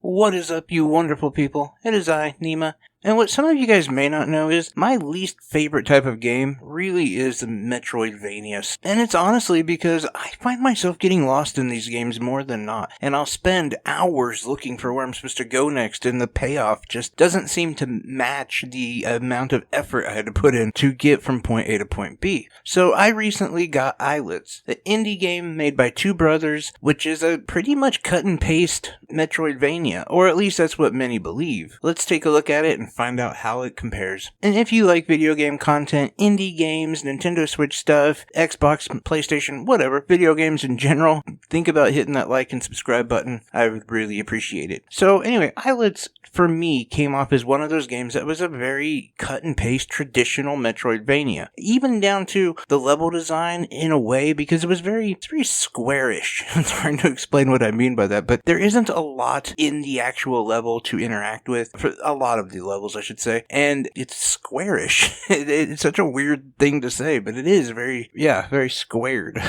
What is up, you wonderful people? It is I, Nima. And what some of you guys may not know is my least favorite type of game really is the Metroidvanias. And it's honestly because I find myself getting lost in these games more than not. And I'll spend hours looking for where I'm supposed to go next, and the payoff just doesn't seem to match the amount of effort I had to put in to get from point A to point B. So I recently got Islets, the indie game made by two brothers, which is a pretty much cut and paste Metroidvania, or at least that's what many believe. Let's take a look at it and find out how it compares. And if you like video game content, indie games, Nintendo Switch stuff, Xbox, PlayStation, whatever, video games in general, think about hitting that like and subscribe button. I would really appreciate it. So anyway, Islets for me came off as one of those games that was a very cut and paste traditional Metroidvania, even down to the level design in a way, because it's very squarish. It's hard to explain what I mean by that, but there isn't a lot in the actual level to interact with, for a lot of the levels I should say, and it's squarish. It's such a weird thing to say, but it is very squared.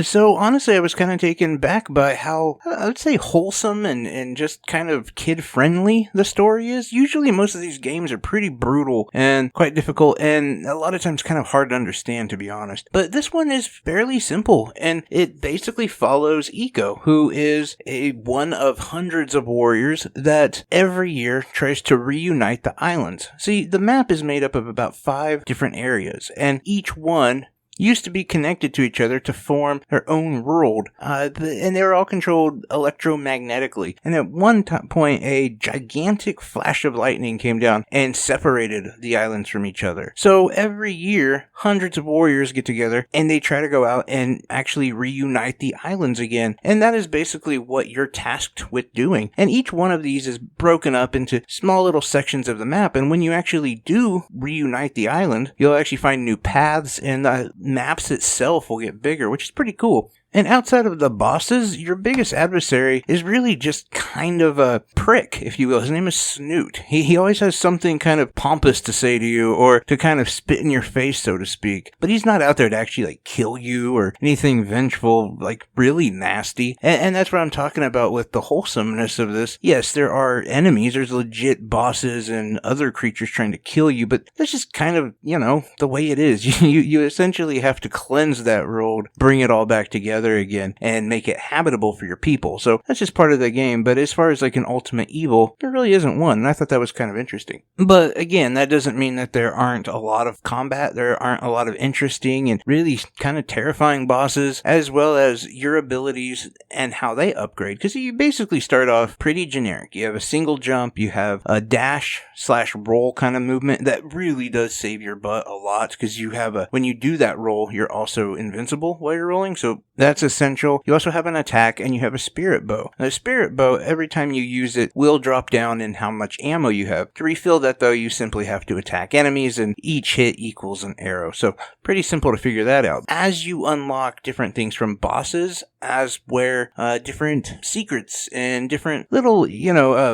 So honestly, I was kind of taken back by how, I would say, wholesome and just kind of kid-friendly the story is. Usually most of these games are pretty brutal and quite difficult, and a lot of times kind of hard to understand, to be honest. But this one is fairly simple, and it basically follows Eco, who is one of hundreds of warriors that every year tries to reunite the islands. See, the map is made up of about 5 different areas, and each one used to be connected to each other to form their own world, and they were all controlled electromagnetically. And at one point, a gigantic flash of lightning came down and separated the islands from each other. So every year, hundreds of warriors get together, and they try to go out and actually reunite the islands again. And that is basically what you're tasked with doing. And each one of these is broken up into small little sections of the map, and when you actually do reunite the island, you'll actually find new paths, and the maps itself will get bigger, which is pretty cool. And outside of the bosses, your biggest adversary is really just kind of a prick, if you will. His name is Snoot. He always has something kind of pompous to say to you, or to kind of spit in your face, so to speak. But he's not out there to actually, kill you or anything vengeful, really nasty. And that's what I'm talking about with the wholesomeness of this. Yes, there are enemies. There's legit bosses and other creatures trying to kill you, but that's just kind of, the way it is. You essentially have to cleanse that world, bring it all back together again, and make it habitable for your people. So that's just part of the game, but as far as an ultimate evil, there really isn't one, and I thought that was kind of interesting. But again, that doesn't mean that there aren't a lot of combat, there aren't a lot of interesting and really kind of terrifying bosses, as well as your abilities and how they upgrade, because you basically start off pretty generic. You have a single jump, you have a dash/roll kind of movement that really does save your butt a lot, because you have when you do that roll, you're also invincible while you're rolling, so that's essential. You also have an attack, and you have a spirit bow. Now, the spirit bow, every time you use it, will drop down in how much ammo you have. To refill that, though, you simply have to attack enemies, and each hit equals an arrow. So, pretty simple to figure that out. As you unlock different things from bosses, as where different secrets and different little,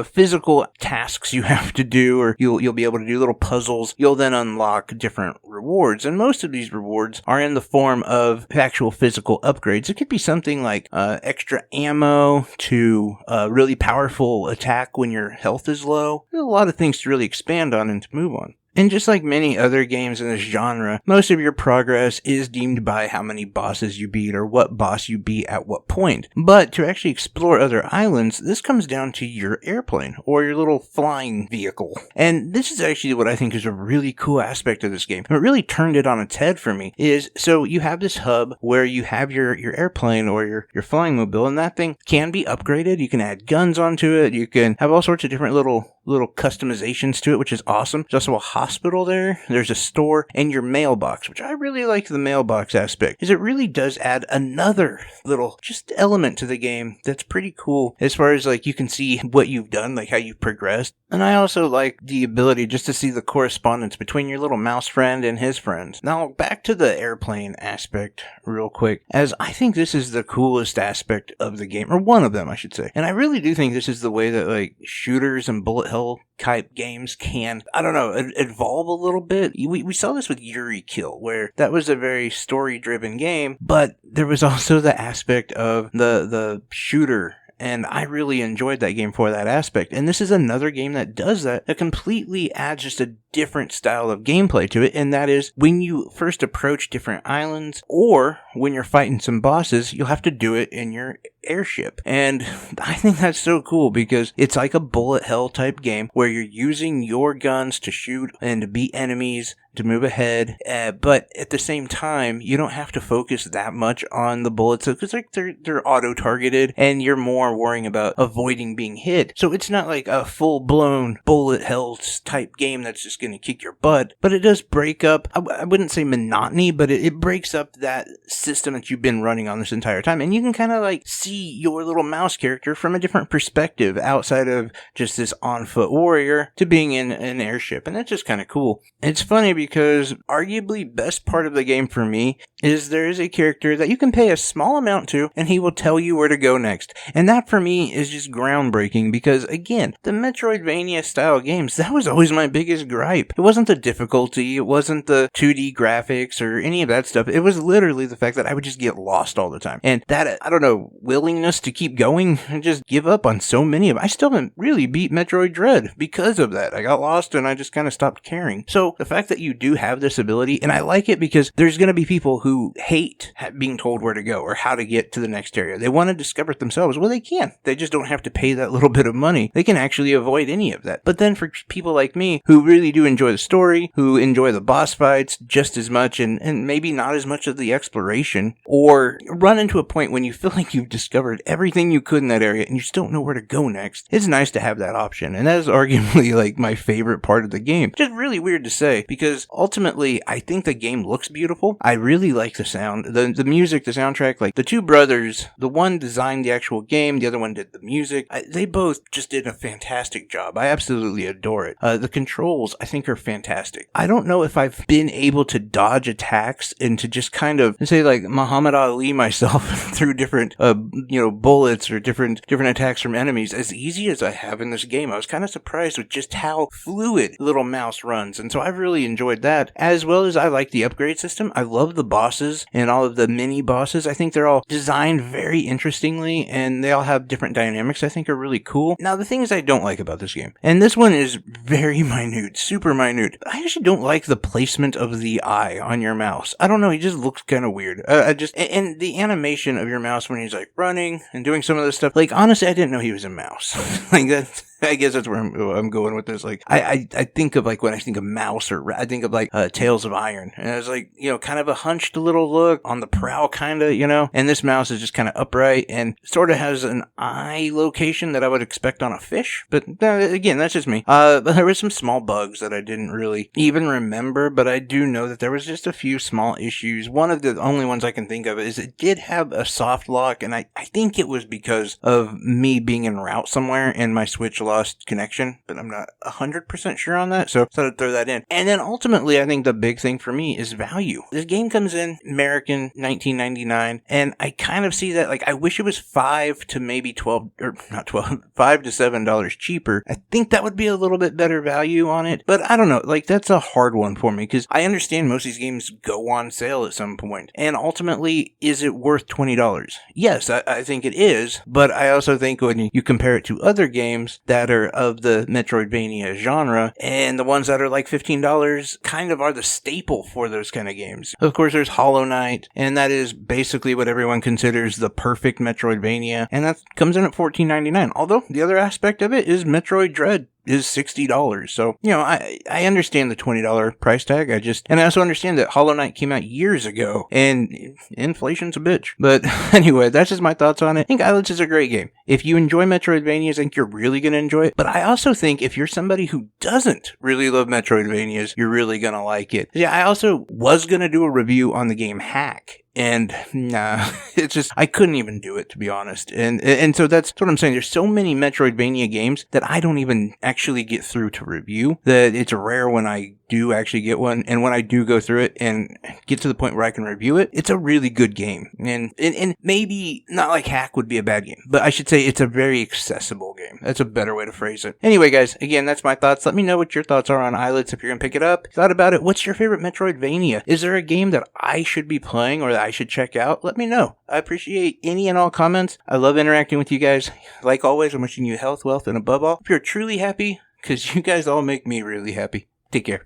physical tasks you have to do, or you'll be able to do little puzzles, you'll then unlock different rewards. And most of these rewards are in the form of actual physical upgrades. It could be something like extra ammo to really powerful attack when your health is low. There's a lot of things to really expand on and to move on. And just like many other games in this genre, most of your progress is deemed by how many bosses you beat or what boss you beat at what point. But to actually explore other islands, this comes down to your airplane or your little flying vehicle. And this is actually what I think is a really cool aspect of this game. What really turned it on its head for me is, so you have this hub where you have your airplane or your flying mobile, and that thing can be upgraded. You can add guns onto it. You can have all sorts of different little customizations to it, which is awesome. There's also a hospital there. There's a store and your mailbox, which I really like the mailbox aspect, because it really does add another little just element to the game that's pretty cool, as far as you can see what you've done, how you've progressed. And I also like the ability just to see the correspondence between your little mouse friend and his friends. Now, back to the airplane aspect real quick, as I think this is the coolest aspect of the game, or one of them, I should say. And I really do think this is the way that shooters and bullet hell type games can, evolve a little bit. We saw this with Yuri Kill, where that was a very story-driven game, but there was also the aspect of the shooter and I really enjoyed that game for that aspect. And this is another game that does that completely adds just a different style of gameplay to it, and that is when you first approach different islands or when you're fighting some bosses, you'll have to do it in your airship. And I think that's so cool because it's like a bullet hell type game where you're using your guns to shoot and to beat enemies, to move ahead, but at the same time, you don't have to focus that much on the bullets because they're auto-targeted and you're more worrying about avoiding being hit. So it's not like a full-blown bullet hell type game that's just going to kick your butt, but it does break up, I wouldn't say monotony, but it breaks up that system that you've been running on this entire time, and you can kind of like see your little mouse character from a different perspective outside of just this on-foot warrior to being in an airship, and that's just kind of cool. It's funny because arguably best part of the game for me is there is a character that you can pay a small amount to and he will tell you where to go next. And that for me is just groundbreaking because again, the Metroidvania style games, that was always my biggest gripe. It wasn't the difficulty, it wasn't the 2D graphics or any of that stuff. It was literally the fact that I would just get lost all the time. And that, I don't know, willingness to keep going and just give up on so many of them. I still haven't really beat Metroid Dread because of that. I got lost and I just kind of stopped caring. So the fact that you do have this ability, and I like it because there's going to be people who hate being told where to go or how to get to the next area. They want to discover it themselves. Well, they can. They just don't have to pay that little bit of money. They can actually avoid any of that. But then for people like me who really do enjoy the story, who enjoy the boss fights just as much and maybe not as much of the exploration, or run into a point when you feel like you've discovered everything you could in that area and you just don't know where to go next, it's nice to have that option. And that is arguably like my favorite part of the game. Just really weird to say because ultimately I think the game looks beautiful. I really like the sound, the music, the soundtrack. Like the two brothers, the one designed the actual game, the other one did the music. They both just did a fantastic job. I absolutely adore it. The controls I think are fantastic. I don't know if I've been able to dodge attacks and to just kind of say like Muhammad Ali myself through different bullets or different attacks from enemies as easy as I have in this game. I was kind of surprised with just how fluid little mouse runs, and so I've really enjoyed that, as well as I like the upgrade system. I love the bosses and all of the mini bosses. I think they're all designed very interestingly and they all have different dynamics I think are really cool. Now the things I don't like about this game, and this one is very minute, super minute, I actually don't like the placement of the eye on your mouse. I don't know, he just looks kind of weird. And the animation of your mouse when he's like running and doing some of this stuff, like honestly I didn't know he was a mouse. Like that, I guess that's where I'm going with this. Like, I think of like when I think of mouse, or I think of like Tales of Iron, and it's like, kind of a hunched little look on the prow, kind of, and this mouse is just kind of upright and sort of has an eye location that I would expect on a fish. But again, that's just me. But there was some small bugs that I didn't really even remember, but I do know that there was just a few small issues. One of the only ones I can think of is it did have a soft lock, and I think it was because of me being en route somewhere and my Switch lost connection, but I'm not 100% sure on that, so I thought I'd throw that in. And then ultimately, I think the big thing for me is value. This game comes in American $19.99, and I kind of see that, like, I wish it was $5 to maybe $12, or not 12, $5 to $7 cheaper. I think that would be a little bit better value on it, but I don't know, like, that's a hard one for me, because I understand most of these games go on sale at some point, and ultimately, is it worth $20? Yes, I think it is, but I also think when you compare it to other games that are of the Metroidvania genre, and the ones that are like $15 kind of are the staple for those kind of games. Of course, there's Hollow Knight, and that is basically what everyone considers the perfect Metroidvania, and that comes in at $14.99. Although, the other aspect of it is Metroid Dread is $60. So, I understand the $20 price tag. And I also understand that Hollow Knight came out years ago, and inflation's a bitch. But anyway, that's just my thoughts on it. I think Islets is a great game. If you enjoy Metroidvanias, I think you're really going to enjoy it. But I also think if you're somebody who doesn't really love Metroidvanias, you're really going to like it. Yeah, I also was going to do a review on the game Hack. And nah, it's just, I couldn't even do it, to be honest. And so that's what I'm saying. There's so many Metroidvania games that I don't even actually get through to review, that it's rare when I do actually get one. And when I do go through it and get to the point where I can review it, it's a really good game. And maybe not like Hack would be a bad game, but I should say it's a very accessible game. That's a better way to phrase it. Anyway, guys, again, that's my thoughts. Let me know what your thoughts are on Islets if you're going to pick it up. Thought about it. What's your favorite Metroidvania? Is there a game that I should be playing or that I should check out, let me know. I appreciate any and all comments. I love interacting with you guys. Like always, I'm wishing you health, wealth, and above all, if you're truly happy, because you guys all make me really happy. Take care.